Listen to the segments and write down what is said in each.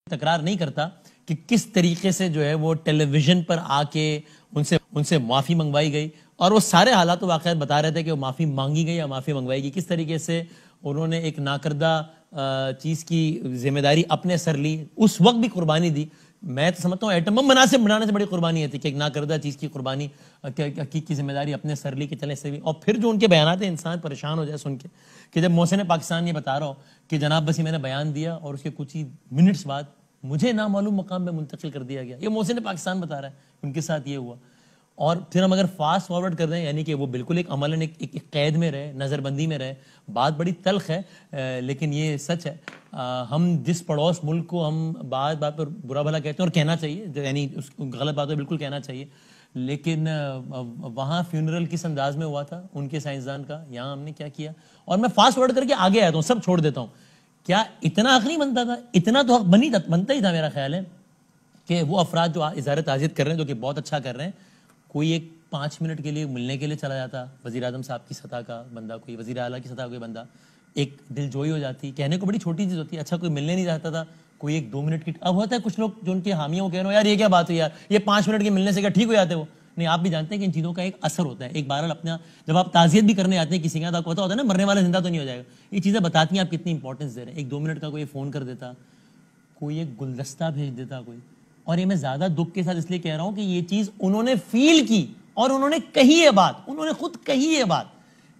تکرار نہیں کرتا کہ کس طریقے سے جو ہے وہ ٹیلی ویژن پر آ کے ان سے معافی منگوائی گئی، اور وہ سارے حالات و واقعات بتا رہے تھے کہ وہ معافی مانگی گئی یا معافی منگوائی گئی، کس طریقے سے انہوں نے ایک ناکردہ چیز کی ذمہ داری اپنے سر لی، اس وقت بھی قربانی دی۔ میں تو سمجھتا ہوں ایٹم بم بنانے سے بڑی قربانی ہے تھی کہ ایک ناکردہ چیز کی قربانی کی ذمہ داری اپنے سر لی کہ چلیں سے بھی۔ اور پھر جو ان کے بیانات ہیں، انسان پریشان ہو جائے سن کے کہ جب محسن پاکستان یہ بتا رہا ہو کہ جناب بس میں نے بیان دیا اور اس کے کچھ ہی منٹس بعد مجھے نامعلوم مقام پہ منتقل کر دیا گیا، یہ محسن پاکستان بتا رہا ہے ان کے ساتھ یہ ہوا۔ اور پھر ہم اگر فاسٹ فارورڈ کر رہے ہیں، یعنی کہ وہ بالکل ایک عملاً ایک قید میں رہے، نظر بندی میں رہے، بات بڑی تلخ ہے لیکن یہ سچ ہے۔ ہم جس پڑوس ملک کو ہم بات پر برا بھلا کہتے ہیں، اور کہنا چاہیے، یعنی اس غلط بات ہے بالکل کہنا چاہیے، لیکن وہاں فیونرل کس انداز میں ہوا تھا ان کے سائنسدان کا، یہاں ہم نے کیا کیا۔ اور میں فاسٹ فارورڈ کر کے آگے آتا ہوں، سب چھوڑ دیتا ہوں۔ کیا اتنا حق نہیں بنتا تھا؟ اتنا تو حق بنتا ہی تھا میرا خیال ہے کہ وہ افراد جو اظہار تعزیت کر رہے ہیں، جو کہ بہت اچھا کر رہے ہیں، کوئی ایک 5 منٹ کے لیے ملنے کے لیے چلا جاتا وزیر اعظم صاحب کی سطح کا بندہ، کوئی وزیر اعلیٰ کی سطح کا کوئی بندہ، ایک دل جوئی ہو جاتی، کہنے کو بڑی چھوٹی چیز ہوتی ہے، اچھا کوئی ملنے نہیں جاتا تھا، کوئی ایک 2 منٹ کی۔ اب ہوتا ہے کچھ لوگ جو ان کے حامیوں کو کہہ رہے ہو یار یہ کیا بات ہے یار، یہ 5 منٹ کے ملنے سے کیا ٹھیک ہو جاتے وہ؟ نہیں، آپ بھی جانتے ہیں کہ ان چیزوں کا ایک اثر ہوتا ہے۔ ایک بہرحال اپنا جب آپ تعزیت بھی کرنے آتے ہیں کسی کا، تو آپ کو پتا ہوتا ہے نا مرنے والا زندہ تو نہیں ہو جائے گا، یہ چیزیں بتاتی ہیں آپ کتنی امپورٹنس دے رہے ہیں۔ ایک 2 منٹ کا کوئی فون کر دیتا، کوئی ایک گلدستہ بھیج دیتا کوئی۔ اور یہ میں زیادہ دکھ کے ساتھ اس لیے کہہ رہا ہوں کہ یہ چیز انہوں نے فیل کی اور انہوں نے کہی ہے بات، انہوں نے خود کہی ہے بات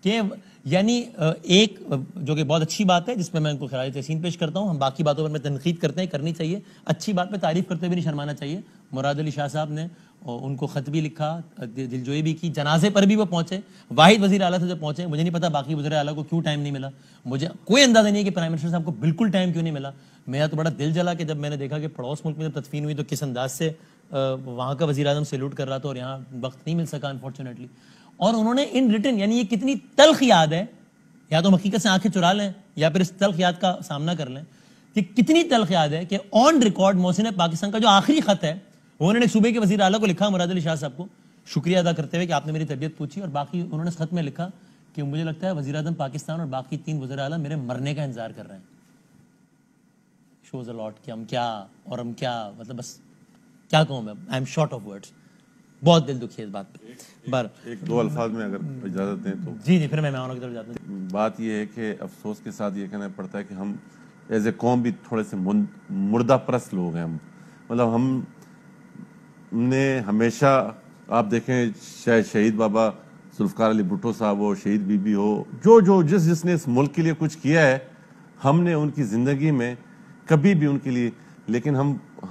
کہ یعنی ایک جو کہ بہت اچھی بات ہے، جس میں ان کو خراج تحسین پیش کرتا ہوں۔ ہم باقی باتوں پر میں تنقید کرتے ہیں، کرنی چاہیے، اچھی بات پہ تعریف کرتے ہوئے نہیں شرمانا چاہیے۔ مراد علی شاہ صاحب نے ان کو خط بھی لکھا، دلجوئی بھی کی، جنازے پر بھی وہ پہنچے، واحد وزیر اعلیٰ سے جب پہنچے، مجھے نہیں پتا باقی وزیر اعلیٰ کو کیوں ٹائم نہیں ملا، مجھے کوئی اندازہ نہیں ہے کہ پرائم منسٹر صاحب کو بالکل ٹائم کیوں نہیں ملا۔ میرا تو بڑا دل جلا کہ جب میں نے دیکھا کہ پڑوس ملک میں جب تدفین ہوئی تو کس انداز سے وہاں کا وزیر اعظم سیلوٹ کر رہا تھا، اور یہاں وقت نہیں مل سکا انفارچونیٹلی۔ اور انہوں نے ان ریٹن، یعنی یہ کتنی تلخ یاد ہے، یا تو حقیقت سے آنکھیں چرا لیں یا پھر اس تلخ یاد کا سامنا کر لیں کہ کتنی تلخ یاد ہے کہ آن ریکارڈ محسن پاکستان کا جو آخری خط ہے وہ انہوں نے صوبے کے وزیر اعلیٰ کو لکھا، مراد علی شاہ صاحب کو شکریہ ادا کرتے ہوئے کہ آپ نے میری طبیعت پوچھی، اور باقی انہوں نے اس خط میں لکھا کہ مجھے لگتا ہے وزیر اعظم پاکستان اور باقی 3 وزراء اعلیٰ میرے مرنے کا انتظار کر رہے ہیں۔ شوز اے لاٹ کہ ہم کیا مطلب، بس کیا کہوں میں، I am short of words, بہت دل دکھی ہے اس بات پہ۔ ایک 2 الفاظ میں اگر اجازت دیں تو جی پھر میں مہمانوں کی طرف جاتا ہوں۔ بات یہ ہے کہ افسوس کے ساتھ یہ کہنا پڑتا ہے کہ ہم ایز اے قوم بھی تھوڑے سے مردہ پرست لوگ ہیں۔ مطلب ہم نے ہمیشہ، آپ دیکھیں شہید بابا ذوالفقار علی بھٹو صاحب ہو، شہید بی بی ہو، جس نے اس ملک کے لیے کچھ کیا ہے، ہم نے ان کی زندگی میں کبھی بھی ان کے لیے، لیکن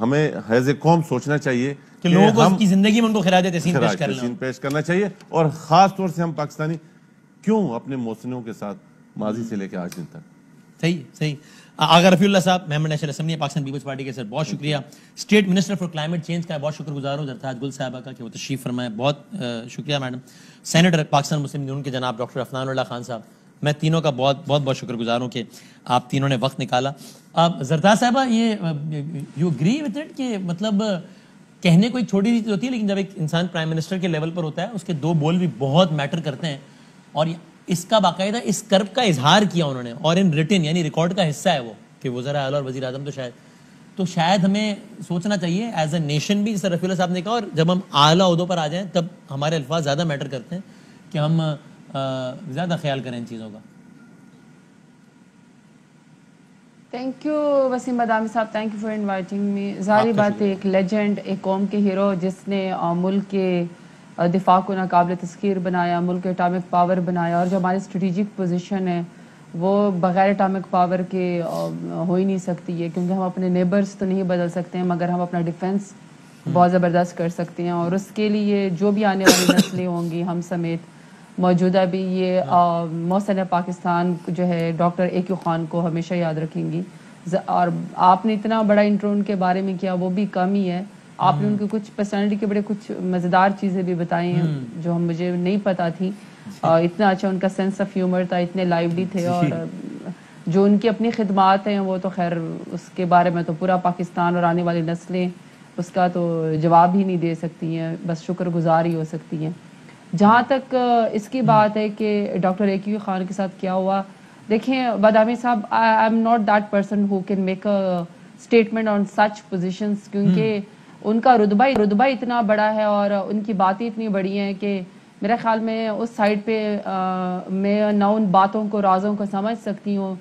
ہمیں ایز اے قوم سوچنا چاہیے کہ لوگوں کو اس کی زندگی میں ان کو خراج تحسین پیش کرنا چاہیے، اور خاص طور سے ہم پاکستانی کیوں اپنے محسنوں کے ساتھ ماضی سے لے کے آج دن تک۔ صحیح۔ آغا رفیع اللہ صاحب، member national assembly Pakistan peoples party کے، سر بہت شکریہ۔ State minister for climate change کا بہت شکر گزار ہوں زرتاج گل صاحبہ کا کہ وہ تشریف فرمائے، بہت شکریہ میڈم۔ سینیٹر پاکستان مسلم یونین کے جناب ڈاکٹر افنان اللہ خان صاحب، میں تینوں کا بہت شکر گزار ہوں کہ آپ تینوں نے وقت نکالا۔ اب زرتاج صاحبہ، یہ یو اگری وتھ اٹ کہ مطلب کہنے کو ایک چھوٹی سی چیز ہوتی ہے، لیکن جب ایک انسان پرائم منسٹر کے لیول پر ہوتا ہے، اس کے 2 بول بھی بہت میٹر کرتے ہیں، اور اس کا باقاعدہ اس کرب کا اظہار کیا انہوں نے، اور ان ریٹن یعنی ریکارڈ کا حصہ ہے وہ کہ وزراء اعلیٰ اور وزیر اعظم تو شاید ہمیں سوچنا چاہیے ایز اے نیشن بھی، جیسے رفیع اللہ صاحب نے کہا، اور جب ہم اعلیٰ عہدوں پر آ جائیں تب ہمارے الفاظ زیادہ میٹر کرتے ہیں کہ ہم زیادہ خیال کریں ان چیزوں کا۔ تھینک یو وسیم بادامی صاحب، thank you for inviting me. ظاہری بات ہے، ایک لیجنڈ، ایک قوم کے ہیرو جس نے ملک کے دفاع کو ناقابل تسخیر بنایا، ملک کے اٹامک پاور بنایا، اور جو ہماری اسٹریٹجک پوزیشن ہے وہ بغیر اٹامک پاور کے ہو ہی نہیں سکتی ہے، کیونکہ ہم اپنے نیبرز تو نہیں بدل سکتے ہیں مگر ہم اپنا ڈیفنس بہت زبردست کر سکتے ہیں، اور اس کے لیے جو بھی آنے والی نسلیں ہوں گی، ہم سمیت موجودہ بھی، یہ محسن پاکستان جو ہے ڈاکٹر اے کیو خان کو ہمیشہ یاد رکھیں گی۔ اور آپ نے اتنا بڑا انٹرو ان کے بارے میں کیا، وہ بھی کم ہی ہے۔ آپ نے ان کی کچھ پرسنالٹی کے بڑے کچھ مزیدار چیزیں بھی بتائی ہیں جو مجھے نہیں پتا تھی۔ اتنا اچھا ان کا سینس آف ہیومر تھا، اتنے لائیولی تھے، اور جو ان کی اپنی خدمات ہیں وہ تو خیر اس کے بارے میں تو پورا پاکستان اور آنے والی نسلیں اس کا تو جواب ہی نہیں دے سکتی ہیں، بس شکر گزار ہی ہو سکتی ہیں۔ جہاں تک اس کی بات ہے کہ ڈاکٹر اے کیو خان کے ساتھ کیا ہوا، دیکھیں بادامی صاحب، I am not that person who can make a statement on such positions, کیونکہ ان کا رتبہ اتنا بڑا ہے اور ان کی باتیں اتنی بڑی ہیں کہ میرا خیال میں اس سائڈ پہ میں نہ ان باتوں کو رازوں کو سمجھ سکتی ہوں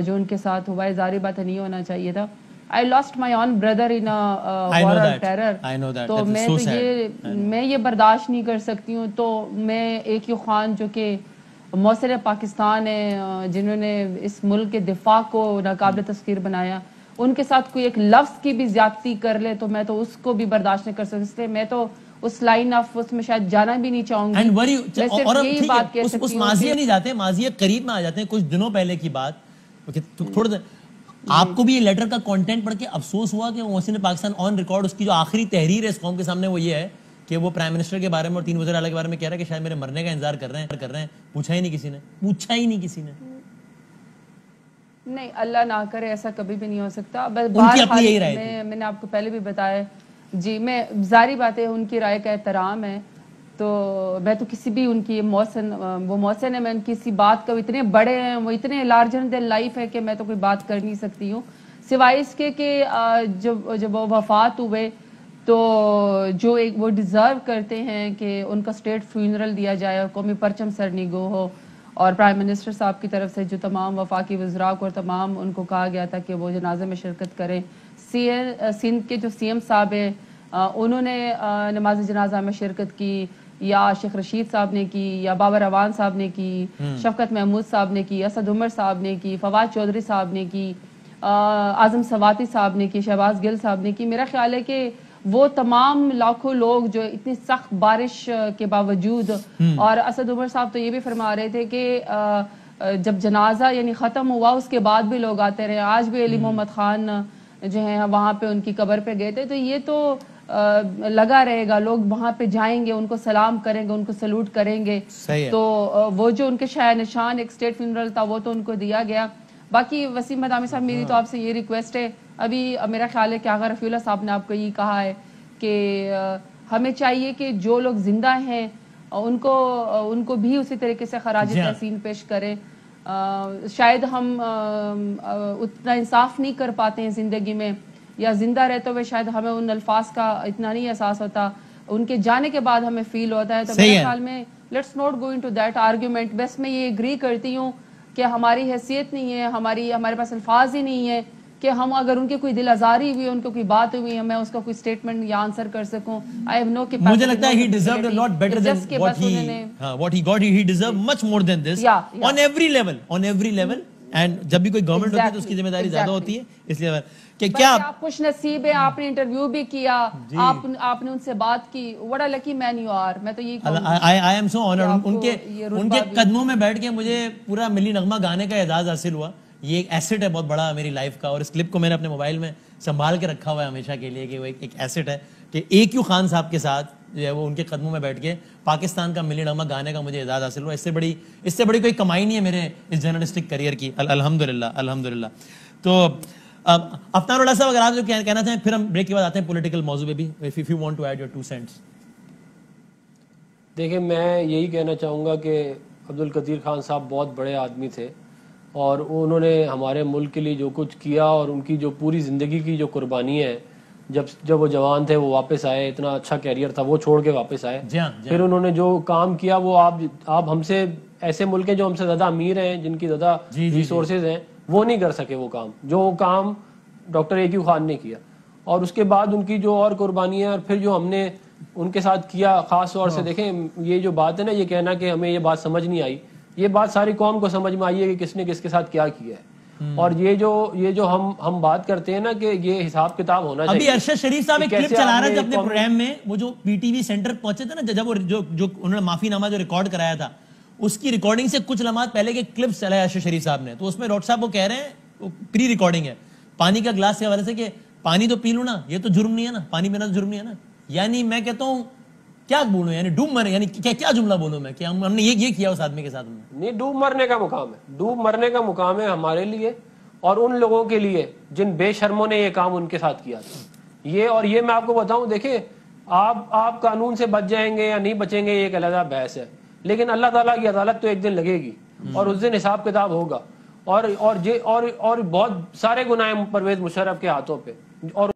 جو ان کے ساتھ ہوا ہے. ظاہری بات نہیں ہونا چاہیے تھا. I lost my own brother in a war of terror. تو میں یہ برداشت نہیں کر سکتی ہوں. تو میں ایک خان جو کہ موثر پاکستان ہے, جنہوں نے اس ملک کے دفاع کو ناقابل تسخیر بنایا, ان کے ساتھ کوئی ایک لفظ کی بھی زیادتی کر لے تو میں تو اس کو بھی برداشت نہیں کر سکتی. اس لیے میں تو اس لائن آف اس میں شاید جانا بھی نہیں چاہوں گی. میں صرف یہی بات کہہ سکتی ہوں, اس ماضی نہیں جاتے, ماضی قریب میں آ جاتے ہیں. کچھ دنوں پہلے کی بات, تھوڑا آپ کو بھی یہ لیٹر کا کانٹینٹ پڑھ کے افسوس ہوا کہ محسن پاکستان آن ریکارڈ اس کی جو آخری تحریر ہے اس قوم کے سامنے وہ یہ ہے کہ وہ پرائم منسٹر کے بارے میں اور 3 وزیر اعلیٰ کے بارے میں کہہ رہا ہے کہ شاید میرے مرنے کا انتظار کر رہے ہیں. پوچھا ہی نہیں کسی نے. نہیں, اللہ نہ کرے ایسا کبھی بھی نہیں ہو سکتا. بس میں نے آپ کو پہلے بھی بتایا جی, میں ظاہری بات ہے ان کی رائے کا احترام ہے, تو میں تو کسی بھی ان کی محسن ہے, میں ان کی کسی بات کا, اتنے بڑے ہیں, وہ اتنے لارجر دین لائف ہے کہ میں تو کوئی بات کر نہیں سکتی ہوں, سوائے اس کے کہ جب وہ وفات ہوئے تو جو ایک وہ ڈیزرو کرتے ہیں کہ ان کا اسٹیٹ فیونرل دیا جائے, قومی پرچم سرنگو ہو, اور پرائم منسٹر صاحب کی طرف سے جو تمام وفاقی وزراء کو اور تمام ان کو کہا گیا تھا کہ وہ جنازے میں شرکت کریں. سندھ کے جو سی ایم صاحب ہیں انہوں نے نماز جنازہ میں شرکت کی, یا شیخ رشید صاحب نے کی, یا بابر روان صاحب نے کی, شفقت محمود صاحب نے کی, اسد عمر صاحب نے کی, فواد چودھری صاحب نے کی, اعظم سواتی صاحب نے کی, شہباز گل صاحب نے کی. میرا خیال ہے کہ وہ تمام لاکھوں لوگ جو اتنی سخت بارش کے باوجود, اور اسد عمر صاحب تو یہ بھی فرما رہے تھے کہ جب جنازہ یعنی ختم ہوا اس کے بعد بھی لوگ آتے رہے. آج بھی علی محمد خان جو ہیں وہاں پہ ان کی قبر پہ گئے تھے, تو یہ تو لگا رہے گا, لوگ وہاں پہ جائیں گے, ان کو سلام کریں گے, ان کو سلوٹ کریں گے. تو وہ جو ان کے شاہ نشان ایک اسٹیٹ فیونرل تھا وہ تو ان کو دیا گیا. باقی وسیم مدامی صاحب, میری تو آپ سے یہ ریکویسٹ ہے, ابھی میرا خیال ہے کہ آغا رفیع اللہ صاحب نے آپ کو یہ کہا ہے کہ ہمیں چاہیے کہ جو لوگ زندہ ہیں ان کو بھی اسی طریقے سے خراج تحسین پیش کریں. شاید ہم اتنا انصاف نہیں کر پاتے ہیں زندگی میں, یا زندہ رہتے ہوئے شاید ہمیں ان الفاظ کا اتنا نہیں احساس ہوتا, ان کے جانے کے بعد ہمیں فیل ہوتا ہے. تو میرے خیال میں let's not go into that argument. بس میں یہ اگری کرتی ہوں کہ ہماری حیثیت نہیں ہے, ہمارے پاس الفاظ ہی نہیں ہے کہ ہم اگر ان کے کوئی دل آزاری ہوئی, ان کو کوئی بات ہوئی ہے, میں اس کا کوئی سٹیٹمنٹ یا آنسر کر سکوں. I have no capacity. مجھے لگتا ہے he deserved a lot better than what he got. He deserved much more than this on every level. And جب بھی کوئی گورنمنٹ ہوتی ہے تو اس کی ذمہ داری زیادہ ہوتی ہے, اس لیے کہ کیا آپ خوش نصیب ہیں, آپ نے انٹرویو بھی کیا, آپ نے ان سے بات کی. What a lucky man you are. میں تو یہی کہوں گی I am so honored. ان کے قدموں میں بیٹھ کے مجھے پورا ملی نغمہ گانے کا اعزاز حاصل ہوا. یہ ایک ایسٹ ہے بہت بڑا میری لائف کا, اور اس کلپ کو میں نے اپنے موبائل میں سنبھال کے رکھا ہوا ہے ہمیشہ کے لیے, کہ وہ ایک ایسٹ ہے کہ AQ خان صاحب کے ساتھ جو ہے وہ ان کے قدموں میں بیٹھ کے پاکستان کا ملی نغمہ گانے کا مجھے اعزاز حاصل ہوا. اس سے بڑی کوئی کمائی نہیں ہے میرے اس جرنلسٹک کریئر کی, الحمدللہ. تو افنان اللہ صاحب, اگر آپ جو کہنا چاہیں, پھر ہم بریک کے بعد آتے ہیں پولیٹیکل موضوع پہ بھی, if you want to add your 2 cents. دیکھیں, میں یہی کہنا چاہوں گا کہ عبدالقدیر خان صاحب بہت بڑے آدمی تھے, اور انہوں نے ہمارے ملک کے لیے جو کچھ کیا, اور ان کی جو پوری زندگی کی جو قربانی ہے, جب وہ جوان تھے وہ واپس آئے, اتنا اچھا کیریئر تھا, وہ چھوڑ کے واپس آئے. پھر انہوں نے جو کام کیا وہ آپ ہم سے ایسے ملک ہیں جو ہم سے زیادہ امیر ہیں, جن کی زیادہ ریسورسز ہیں, وہ نہیں کر سکے جو کام ڈاکٹر AQ خان نے کیا. اور اس کے بعد ان کی جو اور قربانیاں, اور پھر جو ہم نے ان کے ساتھ کیا, خاص طور سے دیکھیں یہ جو بات ہے نا, یہ کہنا کہ ہمیں یہ بات سمجھ نہیں آئی, یہ بات ساری قوم کو سمجھ میں آئی ہے کہ کس نے کس کے ساتھ کیا ہے. اور یہ جو ہم بات کرتے ہیں نا کہ یہ حساب کتاب ہونا چاہیے. ابھی ارشد شریف صاحب ایک کلپ چلا رہے تھے اپنے پروگرام میں, وہ جو PTV سینٹر پہنچے تھے نا, جب وہ جو انہوں نے معافی نامہ جو ریکارڈ کرایا تھا, اس کی ریکارڈنگ سے کچھ لمحات پہلے کے کلپس چلائے ارشد شریف صاحب نے. تو اس میں ڈاکٹر صاحب وہ کہہ رہے ہیں, پری ریکارڈنگ ہے, پانی کا گلاس کے حوالے سے کہ پانی تو پی لوں نا, یہ تو جرم نہیں ہے نا, پانی پینا تو جرم نہیں ہے نا. یعنی میں کہتا ہوں کیا بولوں, یعنی ڈوب مرے, یعنی کیا جملہ بولوں میں کہ ہم نے یہ کیا اس آدمی کے ساتھ. نہیں, ڈوب مرنے کا مقام ہے, ڈوب مرنے کا مقام ہے ہمارے لیے اور ان لوگوں کے لیے جن بے شرموں نے یہ کام ان کے ساتھ کیا تھا. اور یہ میں آپ کو بتاؤں, دیکھیں آپ قانون سے بچ جائیں گے یا نہیں بچیں گے یہ ایک علیحدہ بحث ہے, لیکن اللہ تعالیٰ کی عدالت تو ایک دن لگے گی, اور اس دن حساب کتاب ہوگا. اور بہت سارے گناہ پرویز مشرف کے ہاتھوں پہ اور